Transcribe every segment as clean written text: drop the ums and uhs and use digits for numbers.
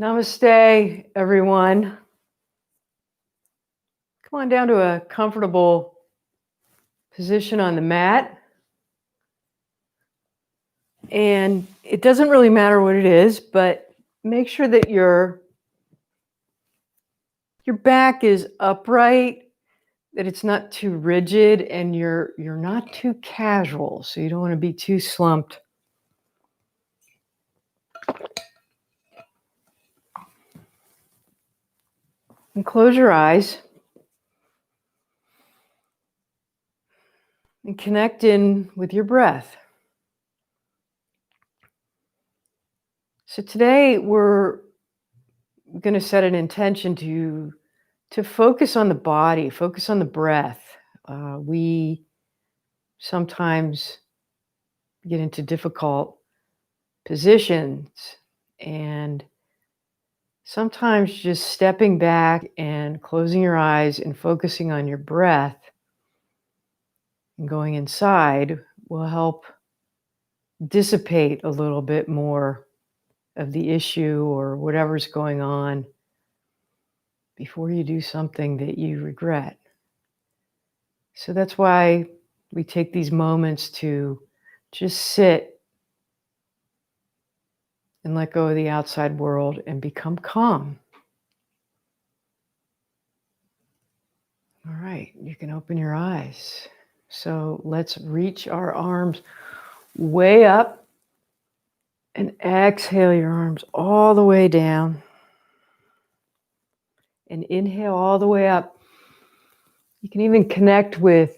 Namaste, everyone. Come on down to a comfortable position on the mat. And it doesn't really matter what it is, but make sure that your back is upright, that it's not too rigid, and you're not too casual, so you don't want to be too slumped. And close your eyes. And connect in with your breath. So today we're going to set an intention to focus on the body, focus on the breath. We sometimes get into difficult positions, and sometimes just stepping back and closing your eyes and focusing on your breath and going inside will help dissipate a little bit more of the issue or whatever's going on before you do something that you regret. So that's why we take these moments to just sit and let go of the outside world and become calm. All right, you can open your eyes. So let's reach our arms way up and exhale your arms all the way down. And inhale all the way up. You can even connect with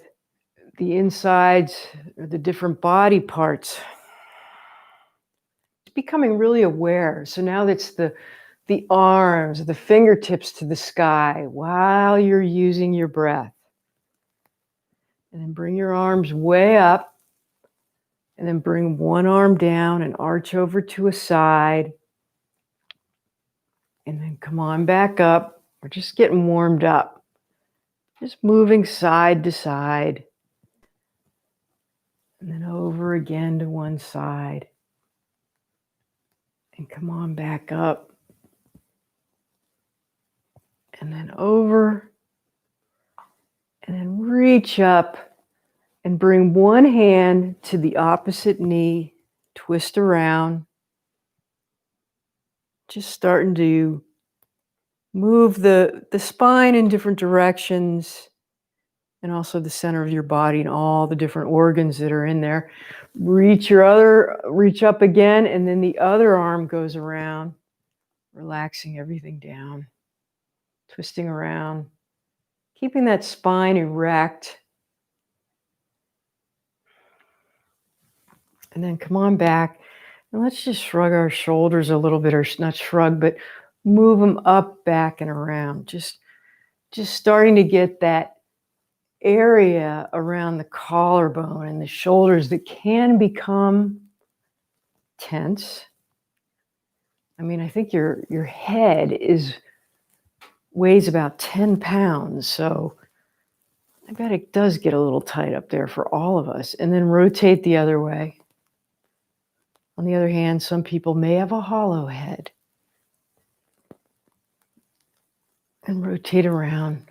the insides or the different body parts. It's becoming really aware. So now that's the arms, the fingertips to the sky while you're using your breath. And then bring your arms way up. And then bring one arm down and arch over to a side. And then come on back up. We're just getting warmed up. Just moving side to side. And then over again to one side. And come on back up. And then over. And then reach up. And bring one hand to the opposite knee. Twist around. Just starting to move the spine in different directions. And also the center of your body and all the different organs that are in there. Reach up again, and then the other arm goes around, relaxing everything down, twisting around, keeping that spine erect. And then come on back, and let's just shrug our shoulders a little bit, or not shrug, but move them up, back, and around. Just starting to get that area around the collarbone and the shoulders that can become tense. I mean, I think your head weighs about 10 pounds, so I bet it does get a little tight up there for all of us. And then rotate the other way. On the other hand, some people may have a hollow head. And rotate around.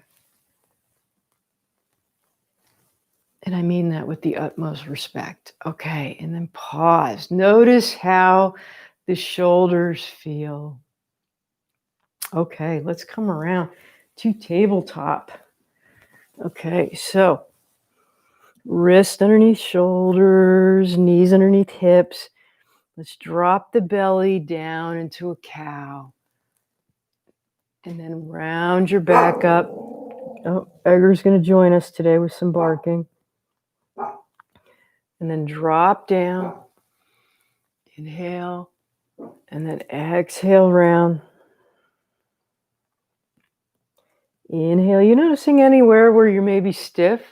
And I mean that with the utmost respect. Okay, and then pause. Notice how the shoulders feel. Okay, let's come around to tabletop. Okay, so wrist underneath shoulders, knees underneath hips. Let's drop the belly down into a cow. And then round your back up. Oh, Edgar's going to join us today with some barking. And then drop down. Inhale. And then exhale round. Inhale. You noticing anywhere where you're maybe stiff?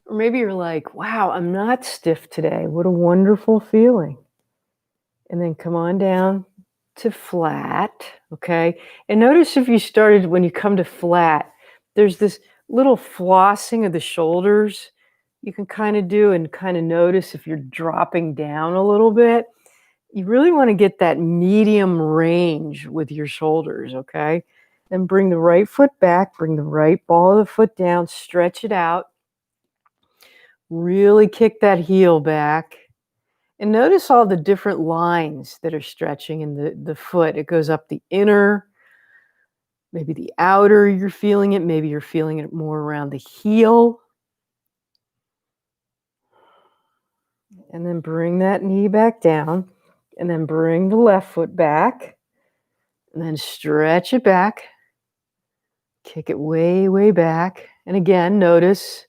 Or maybe you're like, wow, I'm not stiff today. What a wonderful feeling. And then come on down to flat, okay? And notice if you started, when you come to flat, there's this little flossing of the shoulders you can kind of do and kind of notice if you're dropping down a little bit. You really want to get that medium range with your shoulders, okay? Then bring the right foot back, bring the right ball of the foot down, stretch it out. Really kick that heel back. And notice all the different lines that are stretching in the foot. It goes up the inner, maybe the outer, you're feeling it. Maybe you're feeling it more around the heel. And then bring that knee back down. And then bring the left foot back. And then stretch it back. Kick it way, way back. And again, notice,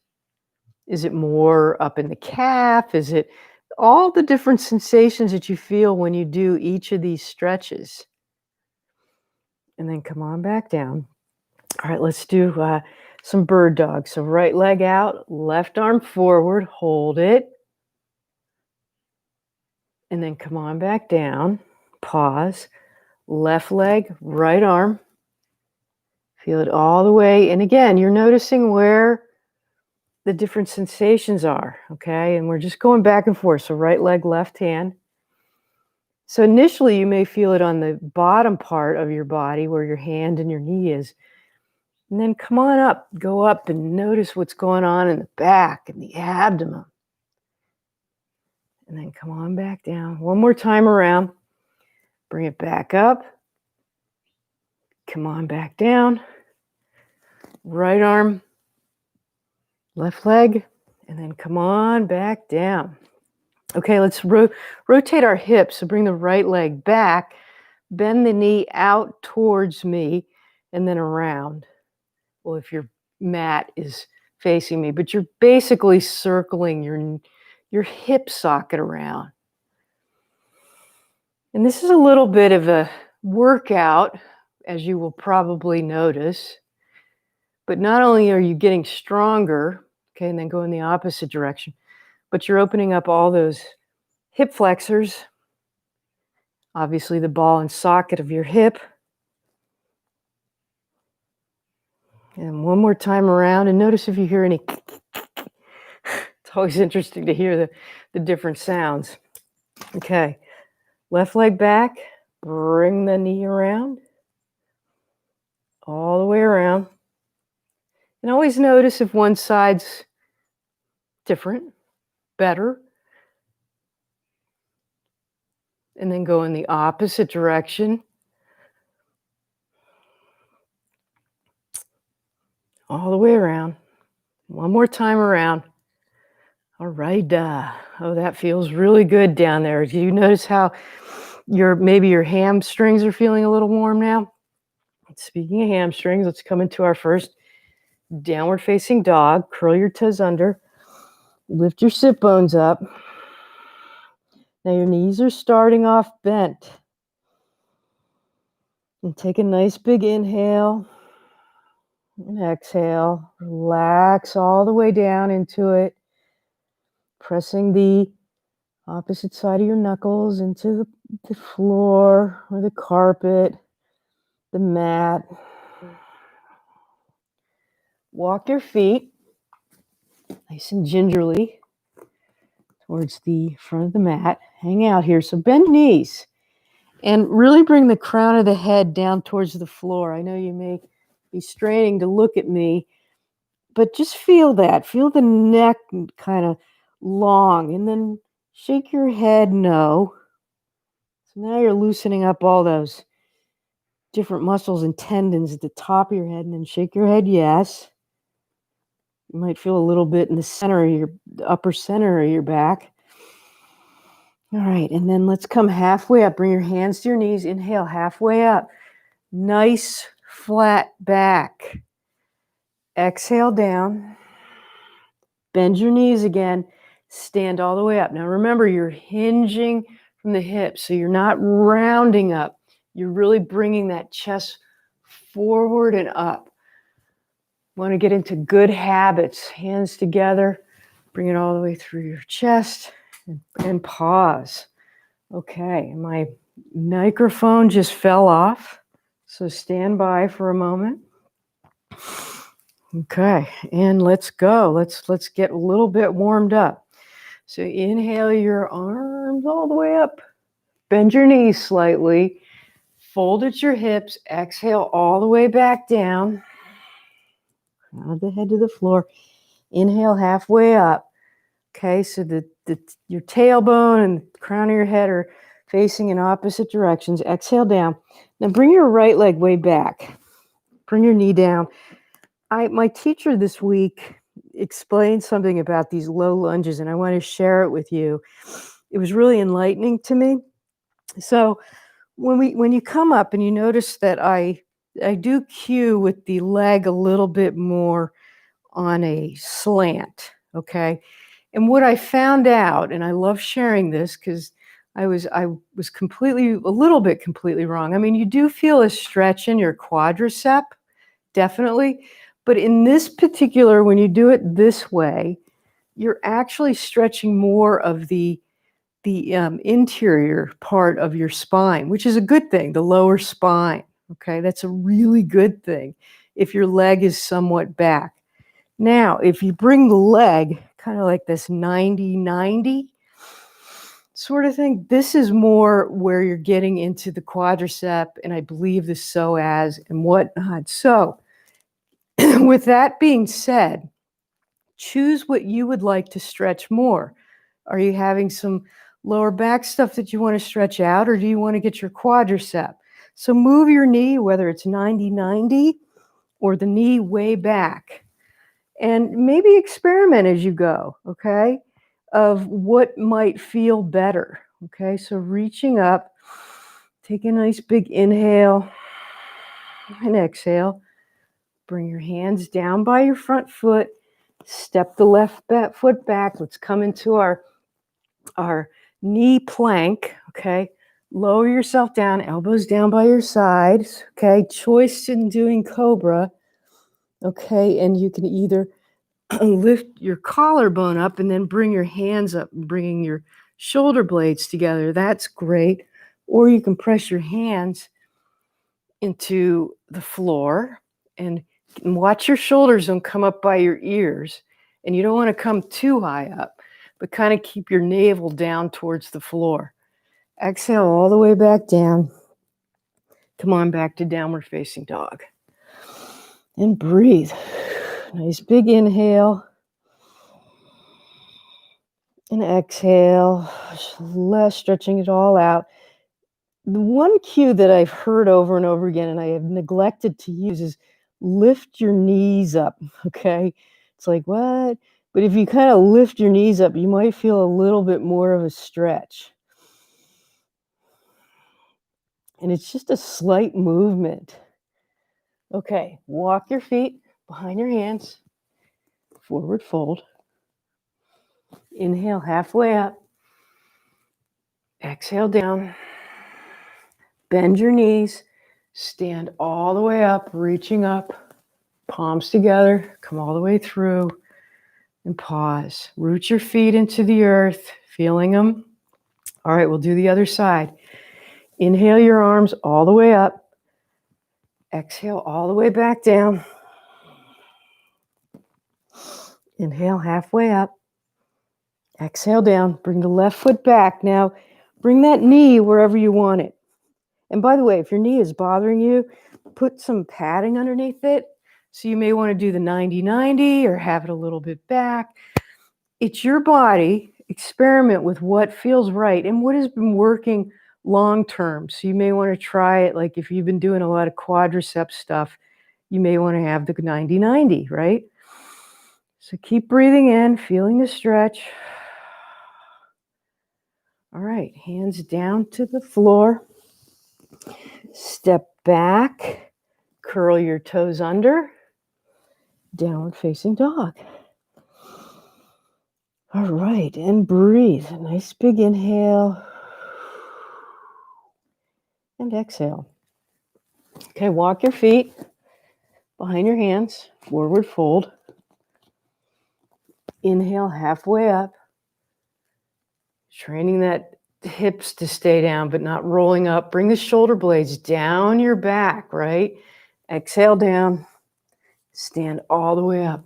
is it more up in the calf? Is it all the different sensations that you feel when you do each of these stretches? And then come on back down. All right, let's do some bird dog. So right leg out, left arm forward, hold it. And then come on back down, pause, left leg, right arm. Feel it all the way. And again, you're noticing where the different sensations are, okay? And we're just going back and forth. So right leg, left hand. So initially you may feel it on the bottom part of your body where your hand and your knee is. And then come on up, go up and notice what's going on in the back and the abdomen. And then come on back down. One more time around. Bring it back up. Come on back down. Right arm, left leg, and then come on back down. Okay, let's rotate our hips. So bring the right leg back, bend the knee out towards me, and then around. Well, if your mat is facing me, but you're basically circling your hip socket around. And this is a little bit of a workout, as you will probably notice. But not only are you getting stronger, okay, and then go in the opposite direction, but you're opening up all those hip flexors, obviously the ball and socket of your hip. And one more time around, and notice if you hear any. It's always interesting to hear the different sounds. Okay, left leg back, bring the knee around, all the way around. And always notice if one side's different, better. And then go in the opposite direction. All the way around. One more time around. All right. Oh, that feels really good down there. Do you notice how maybe your hamstrings are feeling a little warm now? Speaking of hamstrings, let's come into our first downward facing dog. Curl your toes under. Lift your sit bones up. Now your knees are starting off bent. And take a nice big inhale. And exhale. Relax all the way down into it. Pressing the opposite side of your knuckles into the floor or the carpet, the mat. Walk your feet nice and gingerly towards the front of the mat. Hang out here. So bend knees and really bring the crown of the head down towards the floor. I know you may be straining to look at me, but just feel that. Feel the neck kind of long, and then shake your head no. So now you're loosening up all those different muscles and tendons at the top of your head, and then shake your head yes. You might feel a little bit in the center of the upper center of your back. All right, and then let's come halfway up. Bring your hands to your knees. Inhale, halfway up. Nice flat back. Exhale down. Bend your knees again. Stand all the way up. Now remember, you're hinging from the hips, so you're not rounding up. You're really bringing that chest forward and up. Want to get into good habits. Hands together. Bring it all the way through your chest and pause. Okay, my microphone just fell off, so stand by for a moment. Okay, and let's go. Let's get a little bit warmed up. So inhale your arms all the way up. Bend your knees slightly. Fold at your hips. Exhale all the way back down. Nod the head to the floor. Inhale halfway up. Okay, so your tailbone and the crown of your head are facing in opposite directions. Exhale down. Now bring your right leg way back. Bring your knee down. My teacher this week explained something about these low lunges, and I want to share it with you. It was really enlightening to me. So when you come up and you notice that I do cue with the leg a little bit more on a slant, okay? And what I found out, and I love sharing this because I was completely wrong. I mean, you do feel a stretch in your quadricep, definitely. But in this particular, when you do it this way, you're actually stretching more of the interior part of your spine, which is a good thing, the lower spine. Okay, that's a really good thing if your leg is somewhat back. Now, if you bring the leg kind of like this 90-90 sort of thing, this is more where you're getting into the quadricep and I believe the psoas and whatnot. So, with that being said, choose what you would like to stretch more. Are you having some lower back stuff that you want to stretch out, or do you want to get your quadricep? So move your knee, whether it's 90-90 or the knee way back, and maybe experiment as you go, okay, of what might feel better, okay? So reaching up, take a nice big inhale and exhale. Bring your hands down by your front foot. Step the left foot back. Let's come into our knee plank, okay? Lower yourself down, elbows down by your sides, okay? Choice in doing cobra, okay? And you can either lift your collarbone up and then bring your hands up, bringing your shoulder blades together. That's great. Or you can press your hands into the floor and watch your shoulders don't come up by your ears. And you don't want to come too high up, but kind of keep your navel down towards the floor. Exhale all the way back down. Come on back to downward facing dog. And breathe. Nice big inhale. And exhale. Less stretching it all out. The one cue that I've heard over and over again and I have neglected to use is lift your knees up, okay? It's like, what? But if you kind of lift your knees up, you might feel a little bit more of a stretch. And it's just a slight movement. Okay, walk your feet behind your hands, forward fold. Inhale halfway up. Exhale down. Bend your knees. Stand all the way up, reaching up. Palms together. Come all the way through. And pause. Root your feet into the earth, feeling them. All right, we'll do the other side. Inhale your arms all the way up. Exhale all the way back down. Inhale halfway up. Exhale down. Bring the left foot back. Now, bring that knee wherever you want it. And by the way, if your knee is bothering you, put some padding underneath it. So you may want to do the 90-90 or have it a little bit back. It's your body. Experiment with what feels right and what has been working long term. So you may want to try it. Like if you've been doing a lot of quadricep stuff, you may want to have the 90-90, right? So keep breathing in, feeling the stretch. All right, hands down to the floor. Step back, curl your toes under, downward facing dog. All right, and breathe. A nice big inhale and exhale. Okay, walk your feet behind your hands, forward fold. Inhale halfway up, training that hips to stay down, but not rolling up. Bring the shoulder blades down your back, right? Exhale down, stand all the way up.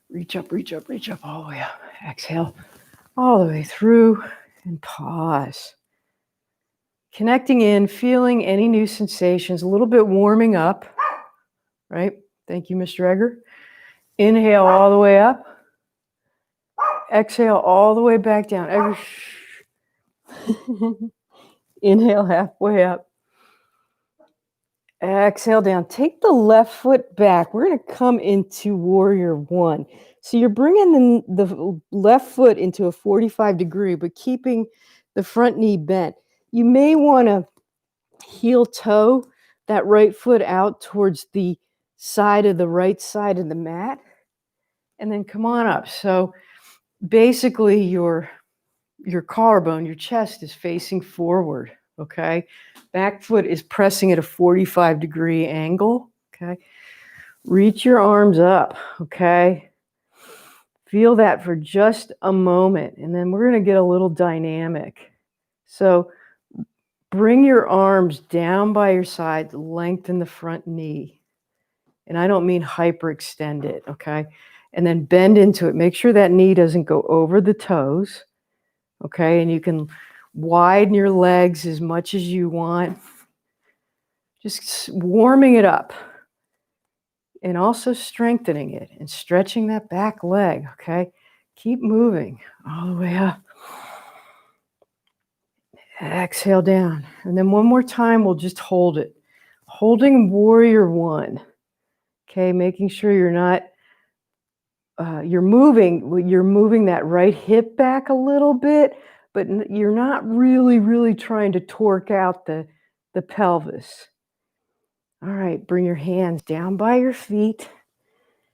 Reach up, reach up, reach up, all the way up. Exhale all the way through and pause. Connecting in, feeling any new sensations, a little bit warming up, right? Thank you, Mr. Egger. Inhale all the way up. Exhale all the way back down. Inhale halfway up. Exhale down. Take the left foot back. We're going to come into warrior one. So you're bringing the left foot into a 45 degree, but keeping the front knee bent. You may want to heel toe that right foot out towards the side of the right side of the mat, and then come on up. So basically your collarbone, your chest is facing forward, okay? Back foot is pressing at a 45 degree angle, okay? Reach your arms up, okay? Feel that for just a moment, and then we're going to get a little dynamic. So bring your arms down by your side, lengthen the front knee. And I don't mean hyperextend it, okay? And then bend into it. Make sure that knee doesn't go over the toes, okay? And you can widen your legs as much as you want. Just warming it up. And also strengthening it and stretching that back leg, okay? Keep moving all the way up. Exhale down. And then one more time, we'll just hold it. Holding warrior one. Okay, making sure you're not, you're moving that right hip back a little bit, but you're not really trying to torque out the pelvis. All right, bring your hands down by your feet.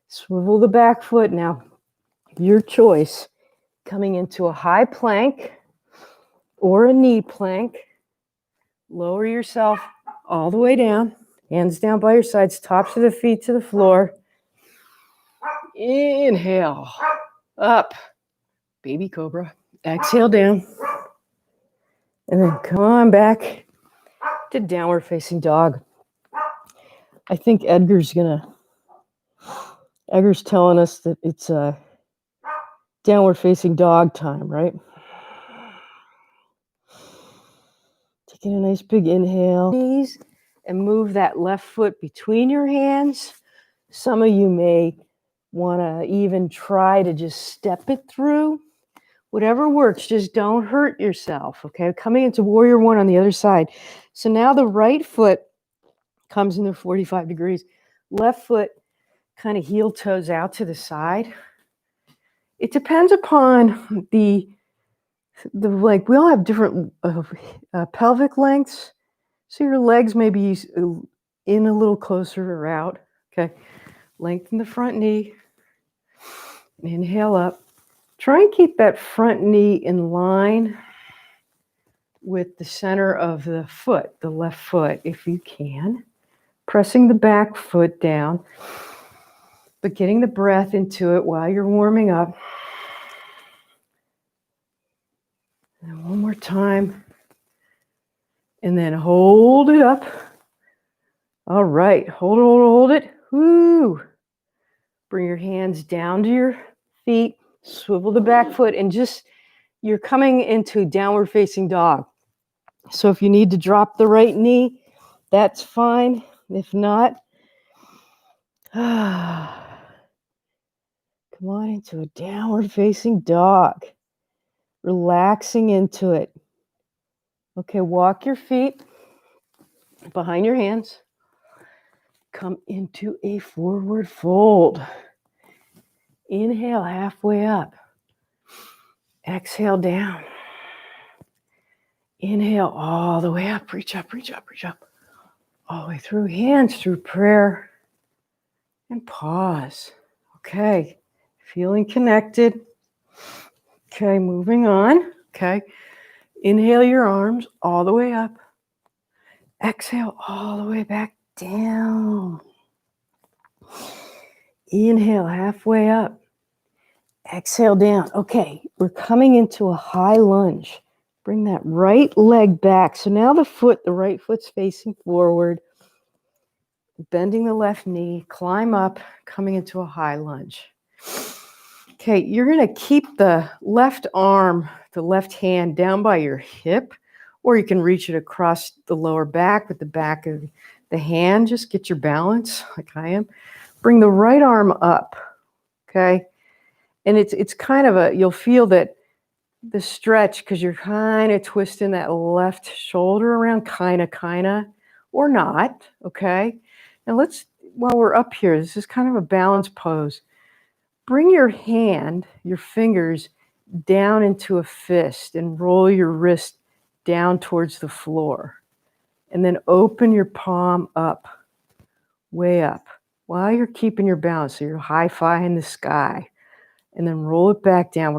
Swivel the back foot. Now, your choice. Coming into a high plank or a knee plank. Lower yourself all the way down. Hands down by your sides, tops of the feet to the floor. Inhale, up, baby cobra. Exhale down. And then come on back to downward facing dog. I think Edgar's telling us that it's a downward facing dog time, right? Taking a nice big inhale. And move that left foot between your hands. Some of you may want to even try to just step it through. Whatever works, just don't hurt yourself, okay? Coming into warrior one on the other side. So now the right foot comes into 45 degrees. Left foot kind of heel toes out to the side. It depends upon the like, we all have different pelvic lengths. So your legs may be in a little closer or out, okay? Lengthen the front knee. Inhale up. Try and keep that front knee in line with the center of the foot, the left foot, if you can. Pressing the back foot down, but getting the breath into it while you're warming up. And one more time. And then hold it up. All right, hold it. Woo! Bring your hands down to your feet. Swivel the back foot, and just, you're coming into downward facing dog. So if you need to drop the right knee, that's fine. If not, come on into a downward facing dog. Relaxing into it. Okay, walk your feet behind your hands. Come into a forward fold. Inhale halfway up. Exhale down. Inhale all the way up. Reach up. All the way through. Hands through prayer. And pause. Okay. Feeling connected. Okay, moving on. Okay. Inhale your arms all the way up. Exhale all the way back down. Inhale halfway up. Exhale down. Okay, we're coming into a high lunge. Bring that right leg back. So now the right foot's facing forward. Bending the left knee. Climb up, coming into a high lunge. Okay, you're going to keep the left arm, the left hand down by your hip or you can reach it across the lower back with the back of the hand. Just get your balance like I am. Bring the right arm up, okay? And it's kind of you'll feel that the stretch because you're kind of twisting that left shoulder around, kind of, or not, okay? Now while we're up here, this is kind of a balance pose. Bring your hand, your fingers down into a fist and roll your wrist down towards the floor. And then open your palm up, way up, while you're keeping your balance. So you're high-fi in the sky. And then roll it back down.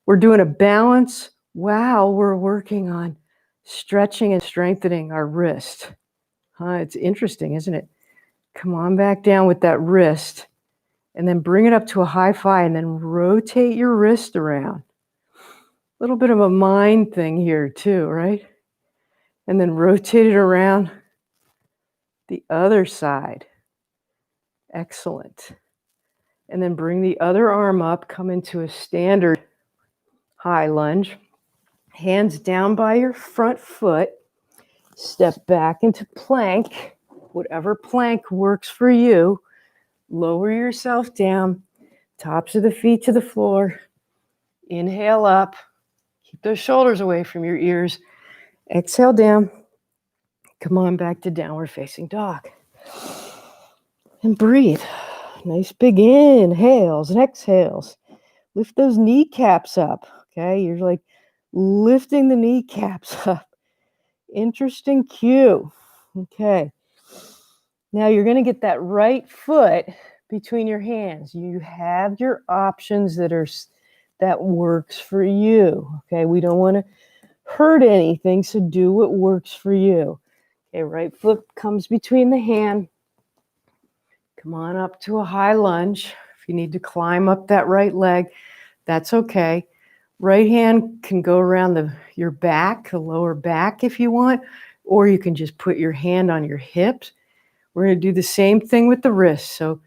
We're doing a balance while we're working on stretching and strengthening our wrist. It's interesting, isn't it? Come on back down with that wrist. And then bring it up to a high-fi and then rotate your wrist around. A little bit of a mind thing here too, right? And then rotate it around the other side. Excellent. And then bring the other arm up, come into a standard high lunge. Hands down by your front foot. Step back into plank. Whatever plank works for you. Lower yourself down. Tops of the feet to the floor. Inhale up. Keep those shoulders away from your ears. Exhale down. Come on back to downward facing dog. And breathe. Nice big inhales and exhales. Lift those kneecaps up. Okay, you're like lifting the kneecaps up. Interesting cue. Okay. Now you're going to get that right foot between your hands. You have your options that works for you. Okay, we don't want to hurt anything, so do what works for you. Okay, right foot comes between the hand. Come on up to a high lunge. If you need to climb up that right leg, that's okay. Right hand can go around your back, the lower back if you want, or you can just put your hand on your hips. We're going to do the same thing with the wrist. So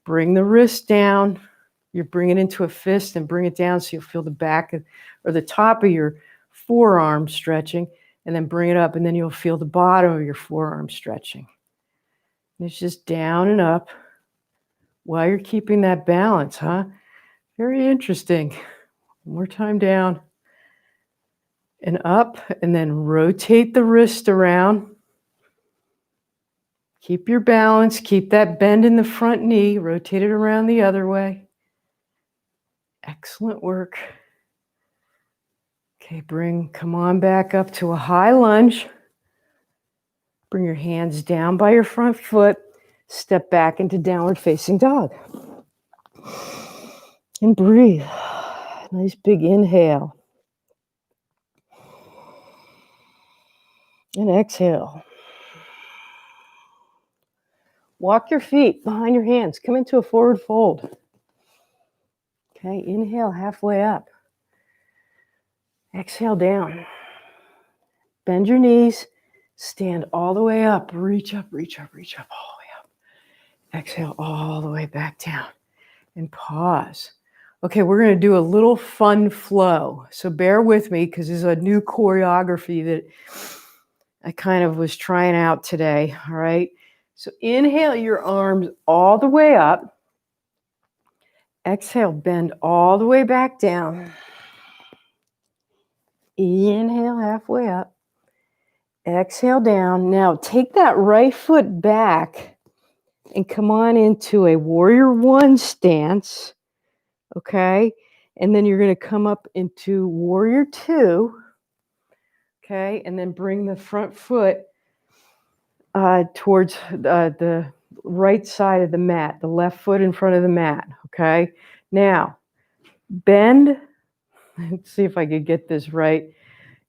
bring the wrist down. You bring it into a fist and bring it down so you'll feel the back or the top of your forearm stretching, and then bring it up, and then you'll feel the bottom of your forearm stretching. And it's just down and up while you're keeping that balance, huh? Very interesting. One more time down and up, and then rotate the wrist around. Keep your balance, keep that bend in the front knee, rotate it around the other way. Excellent work. Okay, come on back up to a high lunge. Bring your hands down by your front foot. Step back into downward facing dog. And breathe. Nice big inhale. And exhale. Walk your feet behind your hands. Come into a forward fold. Okay, inhale halfway up. Exhale down. Bend your knees. Stand all the way up. Reach up, reach up, reach up, all the way up. Exhale all the way back down. And pause. Okay, we're going to do a little fun flow. So bear with me because this is a new choreography that I kind of was trying out today. All right. So inhale your arms all the way up. Exhale, bend all the way back down. Inhale halfway up. Exhale down. Now take that right foot back and come on into a warrior one stance. Okay. And then you're going to come up into warrior two. Okay. And then bring the front foot towards the right side of the mat, the left foot in front of the mat. Okay. Now bend. Let's see if I could get this right.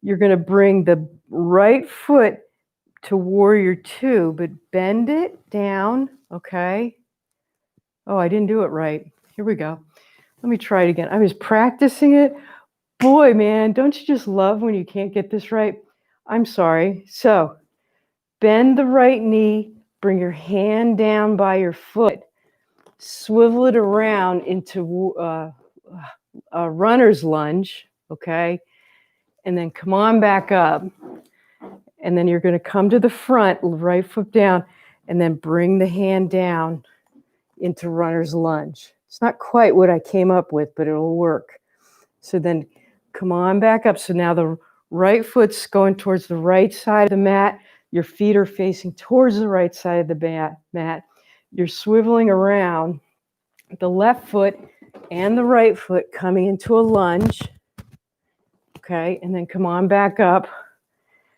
You're going to bring the right foot to warrior two, but bend it down. Okay. Oh, I didn't do it right. Here we go. Let me try it again. I was practicing it. Boy, man, don't you just love when you can't get this right? I'm sorry. So bend the right knee, bring your hand down by your foot, swivel it around into a runner's lunge, okay? and then come on back up. And then you're going to come to the front, right foot down, and then bring the hand down into runner's lunge. It's not quite what I came up with, but it'll work. So then come on back up. So now the right foot's going towards the right side of the mat. Your feet are facing towards the right side of the mat. You're swiveling around. The left foot and the right foot coming into a lunge. Okay, and then come on back up.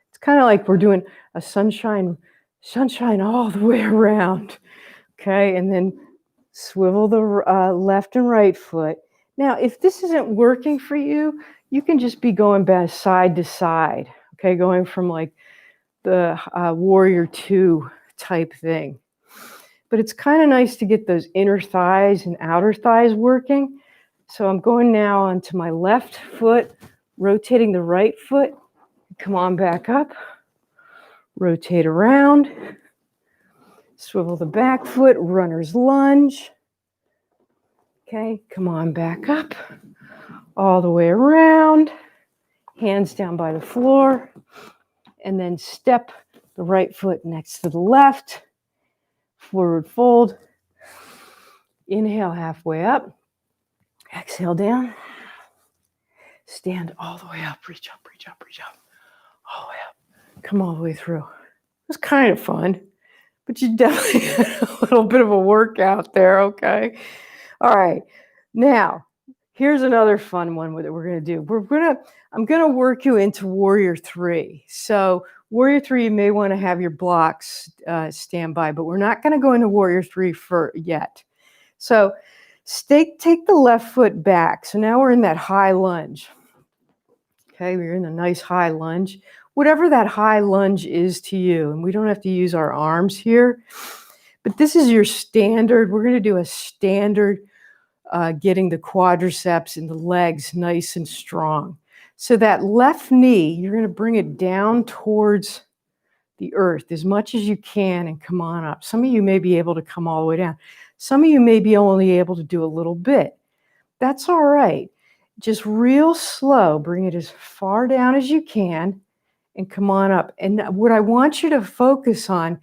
It's kind of like we're doing a sunshine all the way around. Okay, and then swivel the left and right foot. Now, if this isn't working for you, you can just be going back side to side. Okay, going from like the warrior two type thing. But it's kind of nice to get those inner thighs and outer thighs working. So I'm going now onto my left foot, rotating the right foot. Come on back up. Rotate around. Swivel the back foot, runner's lunge. Okay, come on back up. All the way around. Hands down by the floor. And then step the right foot next to the left. Forward fold. Inhale halfway up. Exhale down. Stand all the way up. Reach up, reach up, reach up. All the way up. Come all the way through. It was kind of fun, but you definitely had a little bit of a workout there, okay? All right. Now, here's another fun one that we're going to do. I'm going to work you into Warrior 3. So Warrior 3, you may want to have your blocks stand by, but we're not going to go into Warrior 3 yet. So take the left foot back. So now we're in that high lunge. Okay, we're in a nice high lunge. Whatever that high lunge is to you, and we don't have to use our arms here, but this is your standard. We're going to do a standard getting the quadriceps and the legs nice and strong. So that left knee, you're going to bring it down towards the earth as much as you can and come on up. Some of you may be able to come all the way down. Some of you may be only able to do a little bit. That's all right. Just real slow, bring it as far down as you can and come on up. And what I want you to focus on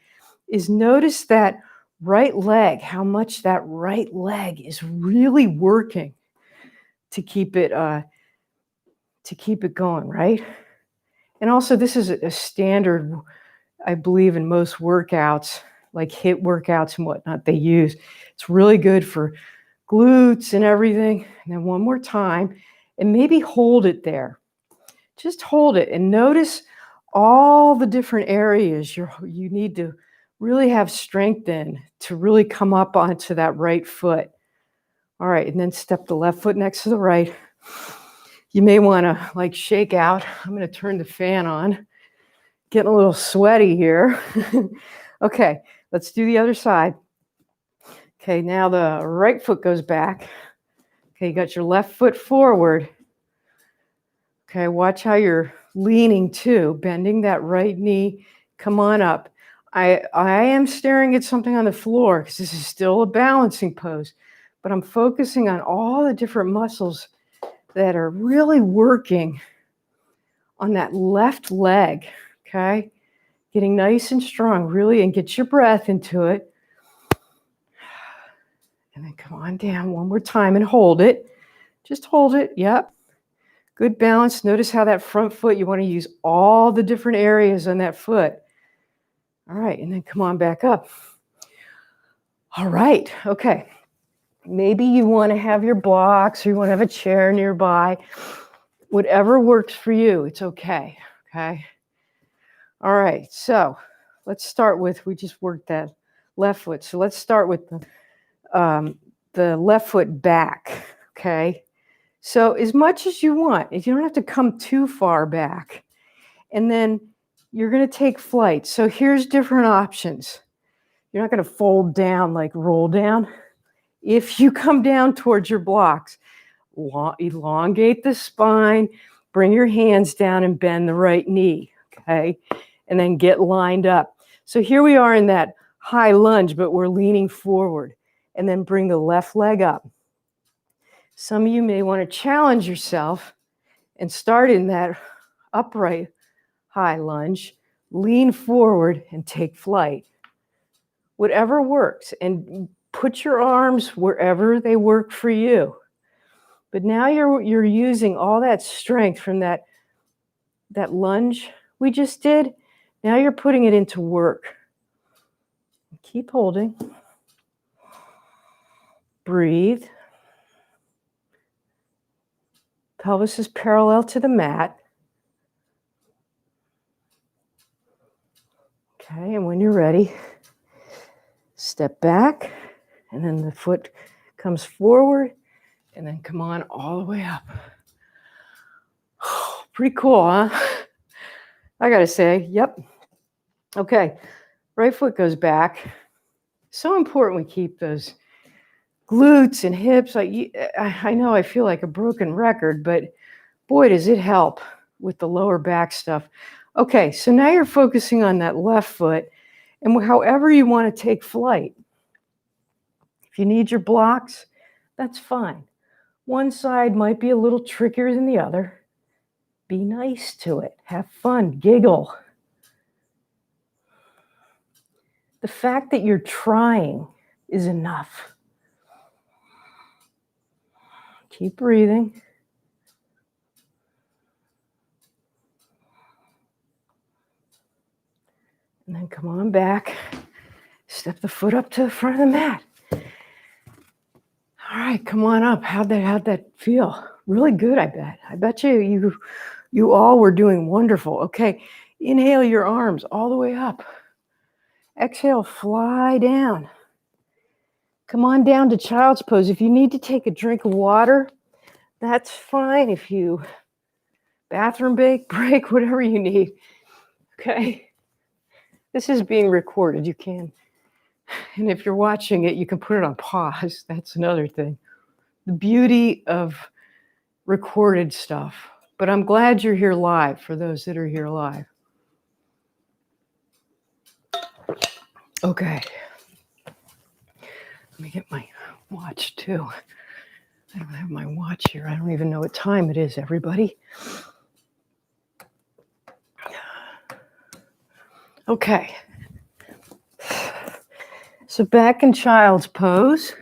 is notice that right leg, how much that right leg is really working to keep it going, right? And also this is a standard, I believe, in most workouts, like HIIT workouts and whatnot they use. It's really good for glutes and everything. And then one more time, and maybe hold it there. Just hold it and notice all the different areas you need to really have strength in to really come up onto that right foot. All right, and then step the left foot next to the right. You may want to like shake out. I'm going to turn the fan on. Getting a little sweaty here. Okay, let's do the other side. Okay, now the right foot goes back. Okay, you got your left foot forward. Okay, watch how you're leaning too, bending that right knee. Come on up. I am staring at something on the floor because this is still a balancing pose, but I'm focusing on all the different muscles that are really working on that left leg, okay? Getting nice and strong, really, and get your breath into it. And then come on down one more time and hold it. Just hold it, yep. Good balance. Notice how that front foot, you want to use all the different areas on that foot. All right, and then come on back up. All right, okay. Maybe you want to have your blocks or you want to have a chair nearby. Whatever works for you, it's okay, okay? All right, so let's start with, we just worked that left foot. So let's start with the left foot back, okay? So as much as you want, if you don't have to come too far back. And then you're going to take flight. So here's different options. You're not going to fold down like roll down. If you come down towards your blocks, elongate the spine, bring your hands down and bend the right knee, okay? And then get lined up. So here we are in that high lunge, but we're leaning forward. And then bring the left leg up. Some of you may want to challenge yourself and start in that upright high lunge, lean forward and take flight. Whatever works, and put your arms wherever they work for you. But now you're using all that strength from that lunge we just did. Now you're putting it into work. Keep holding. Breathe. Pelvis is parallel to the mat. Okay, and when you're ready, step back, and then the foot comes forward, and then come on all the way up. Pretty cool, huh? I gotta say, yep. Okay, right foot goes back. So important we keep those glutes and hips. I know I feel like a broken record, but boy, does it help with the lower back stuff. Okay, so now you're focusing on that left foot, and however you want to take flight. If you need your blocks, that's fine. One side might be a little trickier than the other. Be nice to it. Have fun. Giggle. The fact that you're trying is enough. Keep breathing. And then come on back. Step the foot up to the front of the mat. All right, come on up. How'd that feel? Really good, I bet. I bet you all were doing wonderful. Okay, inhale your arms all the way up. Exhale, fly down. Come on down to child's pose. If you need to take a drink of water, that's fine. If you bathroom break, whatever you need. Okay. This is being recorded. You can. And if you're watching it, you can put it on pause. That's another thing. The beauty of recorded stuff. But I'm glad you're here live for those that are here live. Okay. Let me get my watch too. I don't have my watch here. I don't even know what time it is, everybody. Okay. So back in child's pose.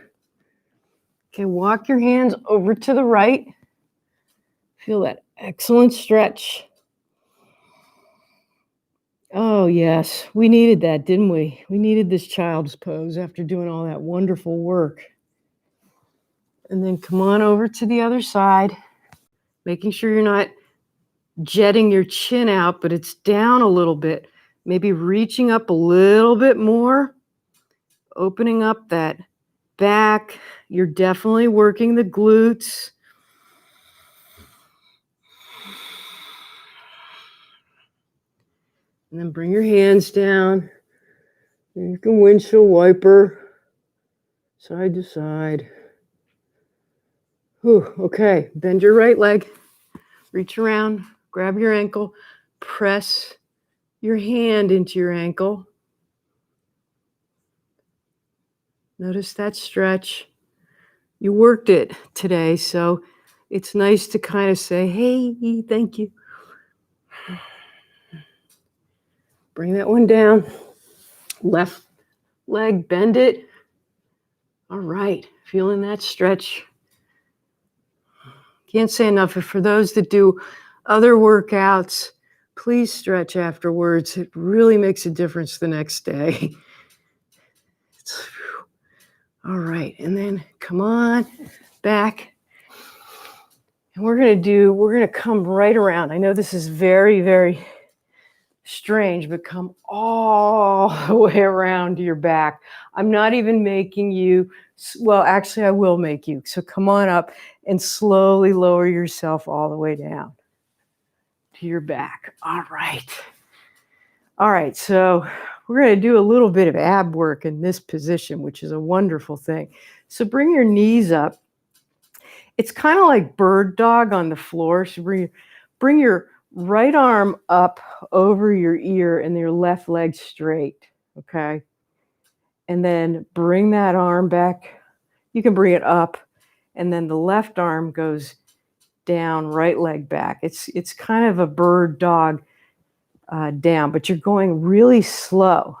Okay, walk your hands over to the right. Feel that excellent stretch. Oh, yes. We needed that, didn't we? We needed this child's pose after doing all that wonderful work. And then come on over to the other side, making sure you're not jetting your chin out, but it's down a little bit. Maybe reaching up a little bit more, opening up that back. You're definitely working the glutes. And then bring your hands down. You can windshield wiper side to side. Whew, okay, bend your right leg. Reach around, grab your ankle, press your hand into your ankle. Notice that stretch. You worked it today, so it's nice to kind of say, hey, thank you. Bring that one down. Left leg, bend it. All right, feeling that stretch. Can't say enough. For those that do other workouts, please stretch afterwards. It really makes a difference the next day. All right, and then come on back. And we're going to come right around. I know this is very, very strange, but come all the way around to your back. I'm not even making you, well, actually I will make you. So come on up and slowly lower yourself all the way down to your back. All right. All right, so we're going to do a little bit of ab work in this position, which is a wonderful thing. So bring your knees up. It's kind of like bird dog on the floor. So bring your right arm up over your ear and your left leg straight, okay? And then bring that arm back. You can bring it up, and then the left arm goes down, right leg back. It's kind of a bird dog down, but you're going really slow.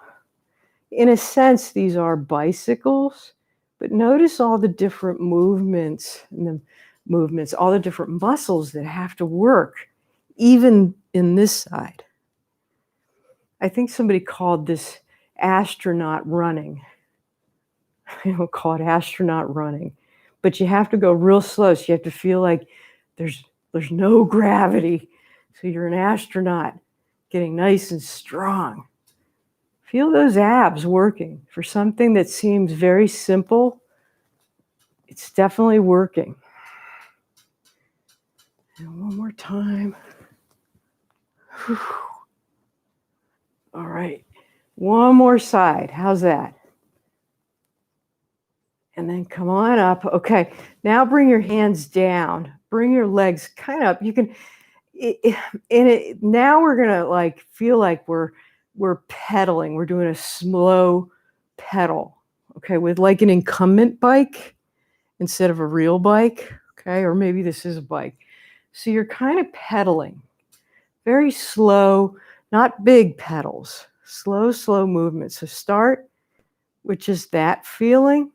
In a sense, these are bicycles, but notice all the different movements and the movements, all the different muscles that have to work, even in this side. I think somebody called this astronaut running. Call it astronaut running. But you have to go real slow. So you have to feel like there's no gravity. So you're an astronaut getting nice and strong. Feel those abs working. For something that seems very simple, it's definitely working. And one more time. Whew. All right. One more side. How's that? And then come on up. Okay. Now bring your hands down. Bring your legs kind of up. You can, now we're going to like feel like we're pedaling. We're doing a slow pedal. Okay. With like an incumbent bike instead of a real bike. Okay. Or maybe this is a bike. So you're kind of pedaling. Very slow, not big pedals. Slow movement. So start with just that feeling.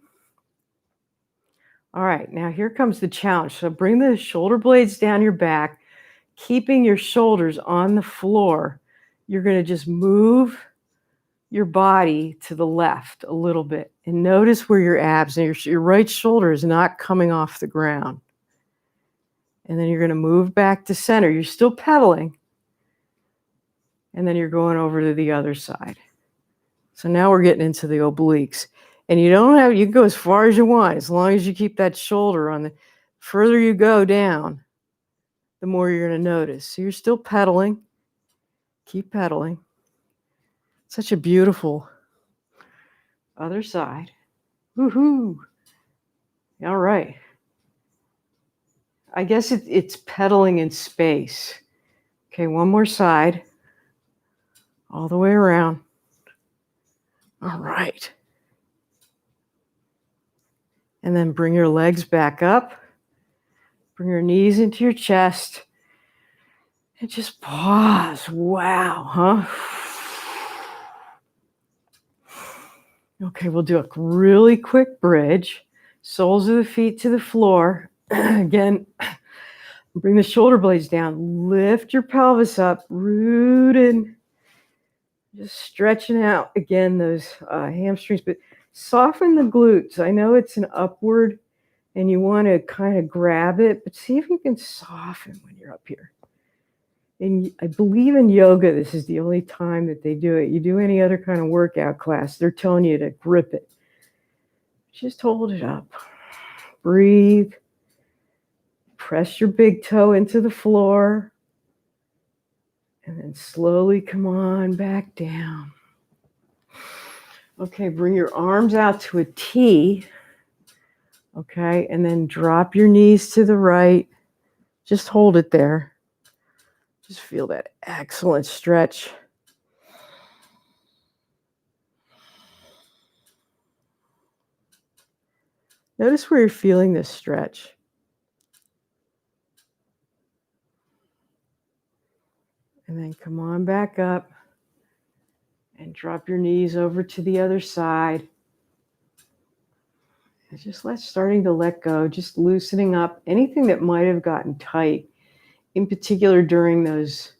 All right, now here comes the challenge. So bring the shoulder blades down your back, keeping your shoulders on the floor. You're going to just move your body to the left a little bit. And notice where your abs and your right shoulder is not coming off the ground. And then you're going to move back to center. You're still pedaling. And then you're going over to the other side. So now we're getting into the obliques. And you can go as far as you want, as long as you keep that shoulder on the further you go down, the more you're going to notice. So you're still pedaling. Keep pedaling. Such a beautiful other side. Woohoo. All right. I guess it's pedaling in space. Okay, one more side. All the way around. All right. And then bring your legs back up. Bring your knees into your chest. And just pause. Wow, huh? Okay, we'll do a really quick bridge. Soles of the feet to the floor. Again, bring the shoulder blades down. Lift your pelvis up. Rooted. Just stretching out, again, those hamstrings. But soften the glutes. I know it's an upward and you want to kind of grab it, but see if you can soften when you're up here. And I believe in yoga, this is the only time that they do it. You do any other kind of workout class, they're telling you to grip it. Just hold it up. Breathe. Press your big toe into the floor. And then slowly come on back down. Okay, bring your arms out to a T. Okay, and then drop your knees to the right. Just hold it there. Just feel that excellent stretch. Notice where you're feeling this stretch. And then come on back up and drop your knees over to the other side. And just starting to let go, just loosening up anything that might have gotten tight, in particular during those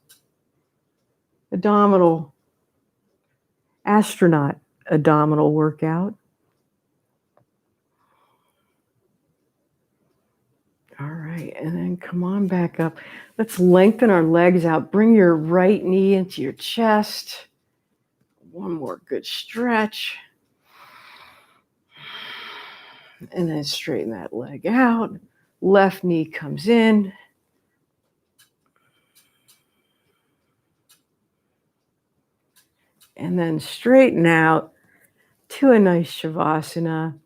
astronaut abdominal workout. All right, and then come on back up. Let's lengthen our legs out. Bring your right knee into your chest. One more good stretch. And then straighten that leg out. Left knee comes in. And then straighten out to a nice Shavasana.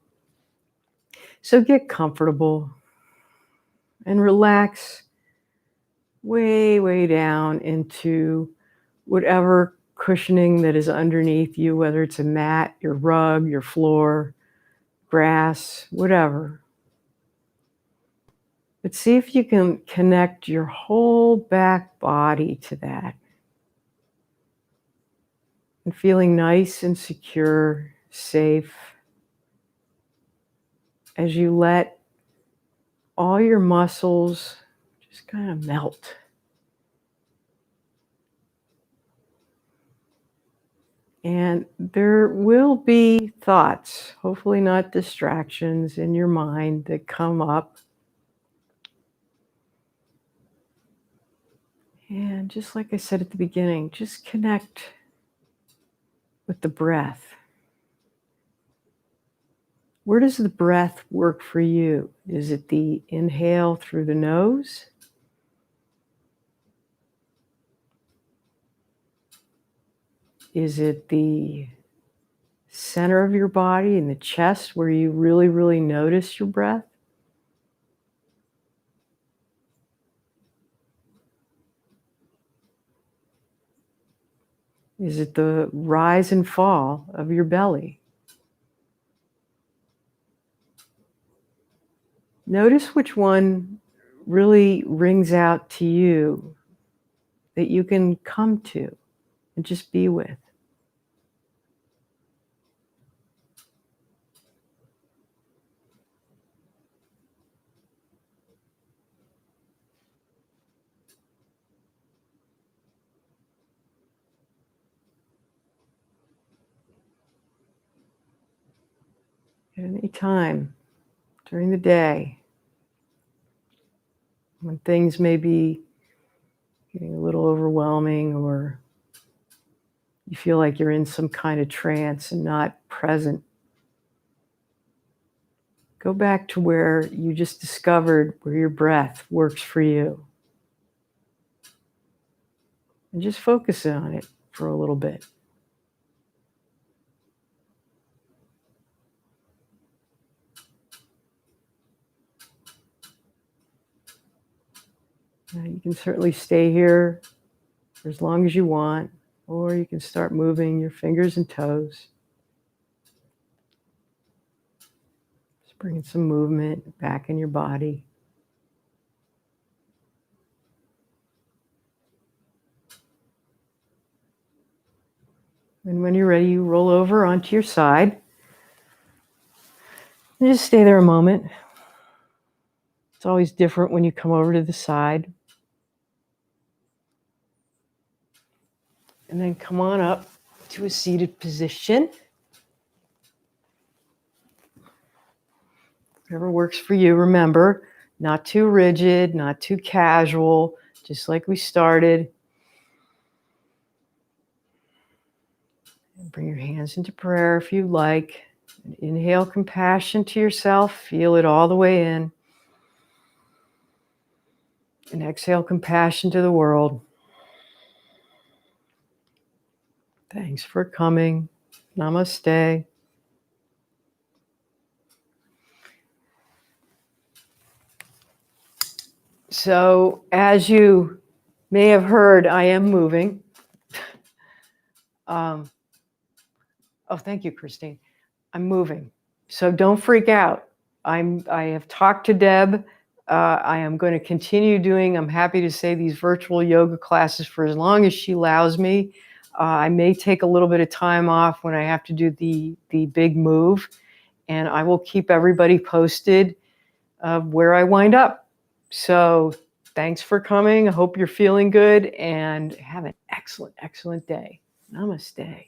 So get comfortable and relax way, way down into whatever cushioning that is underneath you, whether it's a mat, your rug, your floor, grass, whatever. But see if you can connect your whole back body to that. And feeling nice and secure, safe, as you let all your muscles just kind of melt. And there will be thoughts, hopefully not distractions in your mind that come up. And just like I said at the beginning, just connect with the breath. Where does the breath work for you? Is it the inhale through the nose? Is it the center of your body in the chest where you really, really notice your breath? Is it the rise and fall of your belly? Notice which one really rings out to you that you can come to and just be with. At any time during the day when things may be getting a little overwhelming or you feel like you're in some kind of trance and not present, go back to where you just discovered where your breath works for you. And just focus on it for a little bit. Now, you can certainly stay here for as long as you want, or you can start moving your fingers and toes. Just bringing some movement back in your body. And when you're ready, you roll over onto your side. And just stay there a moment. It's always different when you come over to the side. And then come on up to a seated position. Whatever works for you. Remember, not too rigid, not too casual, just like we started. And bring your hands into prayer if you like. And inhale compassion to yourself. Feel it all the way in. And exhale compassion to the world. Thanks for coming. Namaste. So, as you may have heard, I am moving. Oh, thank you, Christine. I'm moving. So don't freak out. I have talked to Deb. I am going to continue doing, I'm happy to say, these virtual yoga classes for as long as she allows me. I may take a little bit of time off when I have to do the big move, and I will keep everybody posted of where I wind up. So thanks for coming. I hope you're feeling good and have an excellent, excellent day. Namaste.